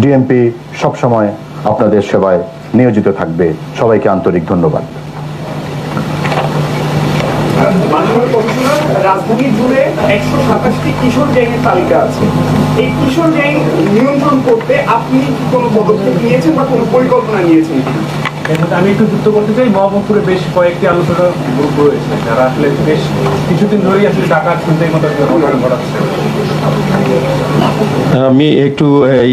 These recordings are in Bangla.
ডিএমপি সবসময় আপনাদের সেবায় নিয়োজিত থাকবে। সবাইকে আন্তরিক ধন্যবাদ। রাজধানী জুড়ে 127টি কিশোর গ্যাংয়ের তালিকা আছে। এই কিশোর গ্যাং নিয়ন্ত্রণ করতে আপনি কি কোনো পদক্ষেপ নিয়েছেন বা কোনো পরিকল্পনা নিয়েছেন? আমি একটু যুক্ত করতে চাই, মোহাম্মদপুরে বেশ কয়েকটি আলোচনা গ্রুপ রয়েছে যারা আসলে বেশ কিছুদিন ধরেই আসলে ডাকাত ছিনতাই মতো ঘটনা ঘটাচ্ছে। আমি একটু এই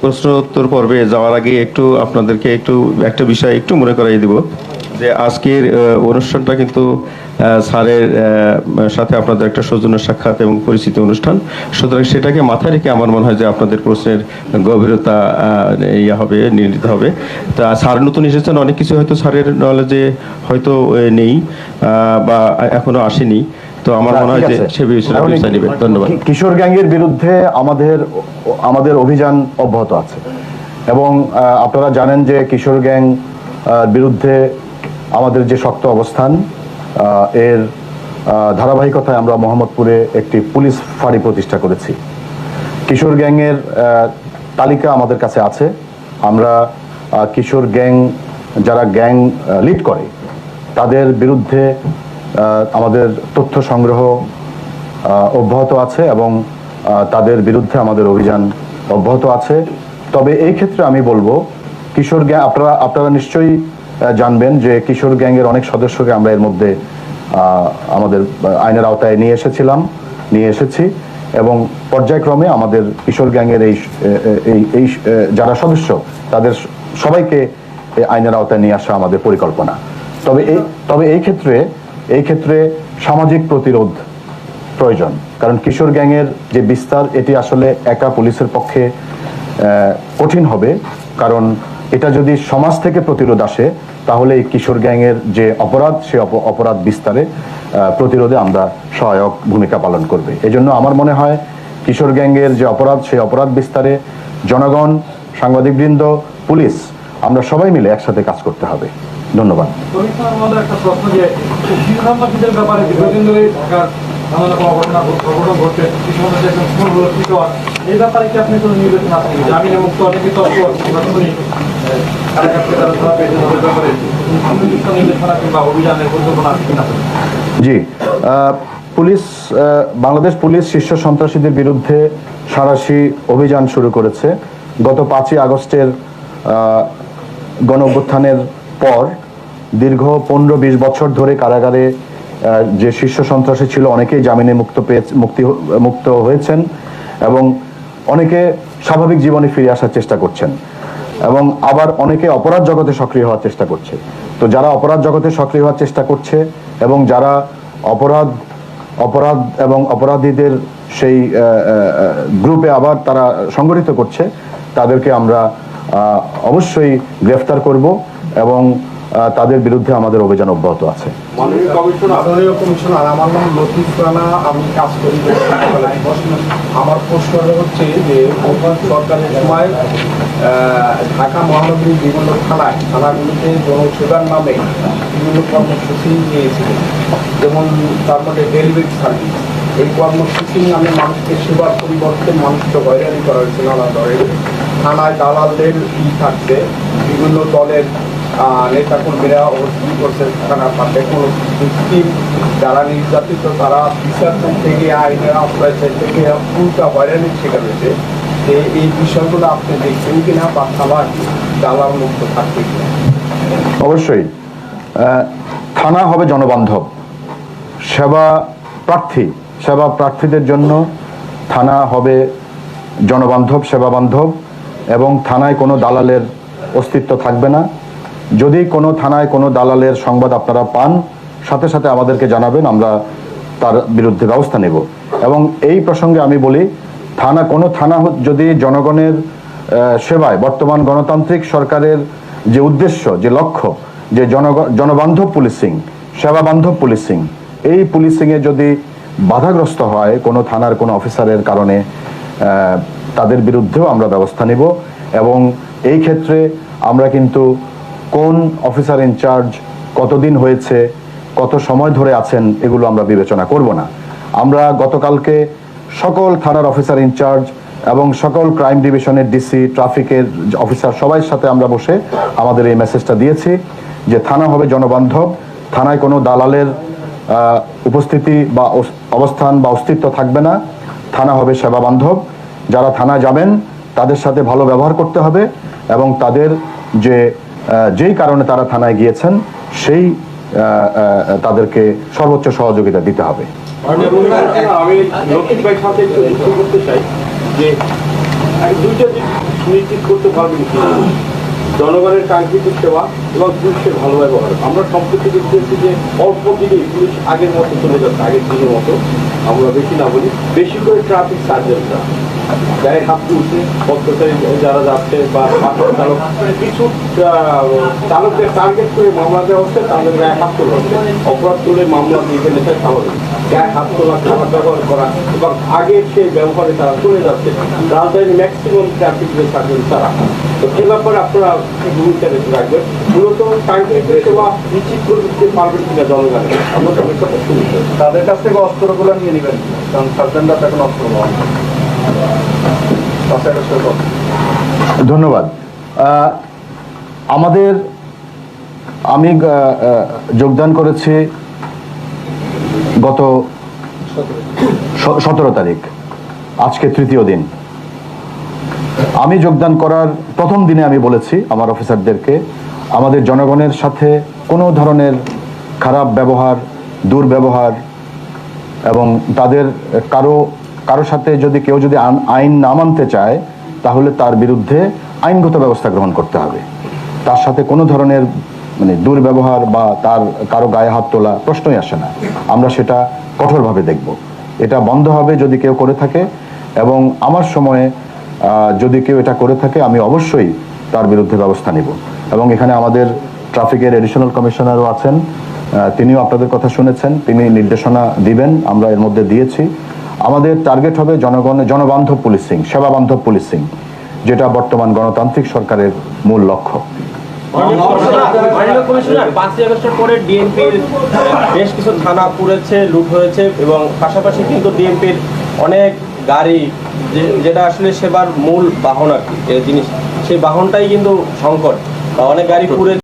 প্রশ্নোত্তর পর্বে যাওয়ার আগে একটু আপনাদেরকে একটা বিষয় একটু মনে করাই দিব যে আজকের অনুষ্ঠানটা কিন্তু স্যারের সাথে আপনাদের একটা সৌজন্য সাক্ষাৎ এবং পরিচিতি অনুষ্ঠান, সুতরাং সেটাকে মাথায় রেখে আমার মনে হয় যে আপনাদের প্রশ্নের গভীরতা হবে, নির্ণীত হবে। তা স্যার নতুন এসেছেন, অনেক কিছু হয়তো স্যারের নলেজে হয়তো নেই বা এখনো আসেনি, তো আমার মনে হয় যে সে বিষয়ে ব্যবস্থা নেবেন। ধন্যবাদ। কিশোর গ্যাংয়ের বিরুদ্ধে আমাদের অভিযান অব্যাহত আছে এবং আপনারা জানেন যে কিশোর গ্যাং বিরুদ্ধে আমাদের যে শক্ত অবস্থান, এর ধারাবাহিকতায় আমরা মোহাম্মদপুরে একটি পুলিশ ফাঁড়ি প্রতিষ্ঠা করেছি। কিশোর গ্যাংয়ের তালিকা আমাদের কাছে আছে। আমরা কিশোর গ্যাং যারা গ্যাং লিড করে তাদের বিরুদ্ধে আমাদের তথ্য সংগ্রহ অব্যাহত আছে এবং তাদের বিরুদ্ধে আমাদের অভিযান অব্যাহত আছে। তবে এই ক্ষেত্রে আমি বলবো, কিশোর গ্যাং আপনারা নিশ্চয়ই জানবেন যে কিশোর গ্যাংয়ের অনেক সদস্যকে আমরা এর মধ্যে আমাদের আইনের আওতায় নিয়ে এসেছি এবং পর্যায়ক্রমে আমাদের কিশোর গ্যাংয়ের এই যারা সদস্য তাদের সবাইকে আইনের আওতায় নিয়ে আসা আমাদের পরিকল্পনা। তবে এই ক্ষেত্রে সামাজিক প্রতিরোধ প্রয়োজন, কারণ কিশোর গ্যাংয়ের যে বিস্তার এটি আসলে একা পুলিশের পক্ষে কঠিন হবে, কারণ এটা যদি সমাজ থেকে প্রতিরোধ আসে তাহলে এই কিশোর গ্যাংয়ের যে অপরাধ, সে অপরাধ বিস্তারে প্রতিরোধে আমরা সহায়ক ভূমিকা পালন করবে। এজন্য আমার মনে হয় কিশোর গ্যাংয়ের যে অপরাধ, সেই অপরাধ বিস্তারে জনগণ, সাংবাদিকবৃন্দ, পুলিশ, আমরা সবাই মিলে একসাথে কাজ করতে হবে। ধন্যবাদ। একটা প্রশ্ন, যে সন্ত্রাসীদের ব্যাপারে দীর্ঘদিন ধরে ঢাকার নানা রকম ঘটনা ঘটছে, এই ব্যাপারে কি আপনি কোনো নির্দেশনা আছে? জামিনে মুক্ত অনেকে তথ্য শুনি জি, বাংলাদেশ পুলিশ শীর্ষ সন্ত্রাসীদের বিরুদ্ধে সাঁড়াশি অভিযান শুরু করেছে। গত 5ই আগস্টের গণ অভ্যুত্থানের পর দীর্ঘ 15-20 বছর ধরে কারাগারে যে শীর্ষ সন্ত্রাসী ছিল অনেকেই জামিনে মুক্ত হয়েছেন এবং অনেকে স্বাভাবিক জীবনে ফিরে আসার চেষ্টা করছেন এবং আবার অনেকে অপরাধ জগতে সক্রিয় হওয়ার চেষ্টা করছে। তো যারা অপরাধ জগতে সক্রিয় হওয়ার চেষ্টা করছে এবং যারা অপরাধ এবং অপরাধীদের সেই গ্রুপে আবার তারা সংগঠিত করছে, তাদেরকে আমরা অবশ্যই গ্রেফতার করব এবং তাদের বিরুদ্ধে আমাদের অভিযান অব্যাহত আছে। মাননীয় কমিশনার, আমার নাম লতিফ রানা, আমি কাজ করি। আমার প্রশ্ন হচ্ছে যে সরকারের সময় ঢাকা মহানগরীর বিভিন্ন থানাগুলিতে জনসেবার নামে বিভিন্ন কর্মসূচি নিয়েছিলেন, যেমন তার মধ্যে ডেলিভারি সার্ভিস। এই কর্মসূচির নামে মানুষকে সেবার পরিবর্তে মানুষকে হয়রানি করা হয়েছে নানা ধরনের। থানায় দালালদের থাকছে, বিভিন্ন দলের নেতাকর্মীরা অবস্থান করছে থানার পাশে কোনো মুসলিম যারা নির্যাতিত তারা বিচার থেকে আইনের আশ্রয় থেকে উল্টা হয়রানির শিকার হয়েছে। এই বিষয়গুলো আপনি দেখছেন কিনা বা থানার দালাল মুক্ত থাকবে কিনা? অবশ্যই থানা হবে জনবান্ধব, সেবা প্রার্থীদের জন্য থানা হবে জনবান্ধব, সেবা বান্ধব এবং থানায় কোনো দালালের অস্তিত্ব থাকবে না। যদি কোনো থানায় কোনো দালালের সংবাদ আপনারা পান, সাথে সাথে আমাদেরকে জানাবেন, আমরা তার বিরুদ্ধে ব্যবস্থা নেব। এবং এই প্রসঙ্গে আমি বলি, কোনো থানা যদি জনগণের সেবায়, বর্তমান গণতান্ত্রিক সরকারের যে উদ্দেশ্য, যে লক্ষ্য, যে জনবান্ধব পুলিশিং, সেবা বান্ধব পুলিশিং, এই পুলিশিংয়ে যদি বাধাগ্রস্ত হয় কোনো থানার কোনো অফিসারের কারণে, তাদের বিরুদ্ধেও আমরা ব্যবস্থা নেব। এবং এই ক্ষেত্রে আমরা কিন্তু কোন অফিসার ইনচার্জ কতদিন হয়েছে, কত সময় ধরে আছেন, এগুলো আমরা বিবেচনা করব না। আমরা গতকালকে সকল থানার অফিসার ইনচার্জ এবং সকল ক্রাইম ডিভিশনের ডিসি, ট্রাফিকের অফিসার সবাই সাথে আমরা বসে আমাদের এই মেসেজটা দিয়েছি যে থানা হবে জনবান্ধব, থানায় কোনো দালালের উপস্থিতি বা অবস্থান বা অস্তিত্ব থাকবে না, থানা হবে সেবা বান্ধব। যারা থানা যাবেন তাদের সাথে ভালো ব্যবহার করতে হবে এবং তাদের যেই কারণে তারা থানায় গিয়েছেন সেই তাদেরকে সর্বোচ্চ সহযোগিতা দিতে হবে। আমি লক্ষ্মী ভাই সাথে একটু যুক্ত করতে চাই যে দুইটা দিক সুনিশ্চিত করতে পারবেন কি জনগণের কাঙ্ক্ষিত সেবা এবং পুলিশের ভালো ব্যবহার। আমরা সম্প্রতি দেখতেছি যে অল্প দিনেই পুলিশ আগের মতো চলে যাচ্ছে, আগের দিনের মতো আমরা বেশি না বলি, বেশি করে ট্রাফিক সার্জেন্টরা গায়ে হাত তুলছে, পথচারী যারা যাচ্ছে বা বাস চালক কিছু চালকদের টার্গেট করে মামলা দেওয়া হচ্ছে, তাদের গায়ে হাত তোলা হচ্ছে, অপরাধ তুলে মামলা দিয়ে ফেলে স্বাভাবিক। গায়ে হাত তোলা, খারাপ ব্যবহার করা এবং আগের সেই ব্যবহারে তারা চলে যাচ্ছে। রাজধানী ম্যাক্সিমাম ট্রাফিক সার্জেন্ট তারা। তো এ ব্যাপারে আপনারা ভূমিকা রাখবেন, মূলত কাঙ্ক্ষিত সেবা নিশ্চিত করে দিতে পারবেন কিনা জনগণের, আমরা সমস্যাটা শুরু করি। তাদের কাছ থেকে অস্ত্রগুলো নিয়ে নেবেন, কারণ সার্জেন্টরা এখন অস্ত্র পাওয়া ধন্যবাদ। আমি যোগদান করেছি গত 17 তারিখ, আজকে তৃতীয় দিন। আমি যোগদান করার প্রথম দিনে আমি বলেছি আমার অফিসারদেরকে আমাদের জনগণের সাথে কোনো ধরনের খারাপ ব্যবহার, দুর্ব্যবহার এবং তাদের কারো সাথে যদি কেউ যদি আইন না মানতে চায় তাহলে তার বিরুদ্ধে আইনগত ব্যবস্থা গ্রহণ করতে হবে। তার সাথে কোনো ধরনের দুর্ব্যবহার বা তার কারো গায়ে হাত তোলা প্রশ্নই আসে না। আমরা সেটা কঠোরভাবে দেখব। এটা বন্ধ হবে যদি কেউ করে থাকে, এবং আমার সময়ে যদি কেউ এটা করে থাকে আমি অবশ্যই তার বিরুদ্ধে ব্যবস্থা নেব। এবং এখানে আমাদের ট্রাফিকের এডিশনাল কমিশনারও আছেন, তিনিও আপনাদের কথা শুনেছেন, তিনি নির্দেশনা দিবেন, আমরা এর মধ্যে দিয়েছি। আমাদের টার্গেট হবে জনবান্ধব পুলিশিং, সেবা বান্ধব পুলিশিং, যেটা বর্তমান গণতান্ত্রিক সরকারের মূল লক্ষ্য। কমিশনার 5ই আগস্টের পরে ডিএমপির বেশ কিছু থানা পুড়েছে, লুট হয়েছে এবং পাশাপাশি কিন্তু ডিএমপির অনেক গাড়ি যেটা আসলে সেবার মূল বাহন আর কি জিনিস, সেই বাহনটাই কিন্তু সংকট, অনেক গাড়ি পুড়ে